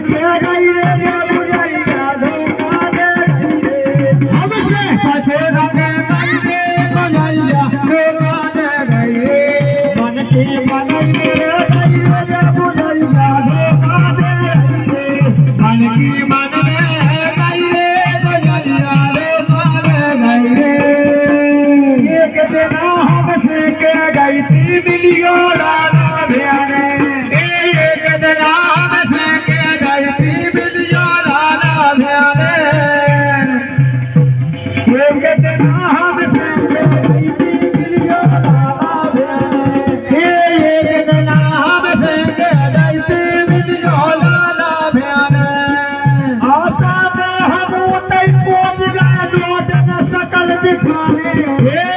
के गई रे बुझैया धोखा दे गई हमसे पछे रंगे गई रे बुझैया धोखा दे गई मन की बनई रे गई रे बुझैया धोखा दे गई मन की मन में गई रे बुझैया धोखा दे गई एक दिन हमसे के गई थी मिलियों लाना ध्यान सकल दिखाने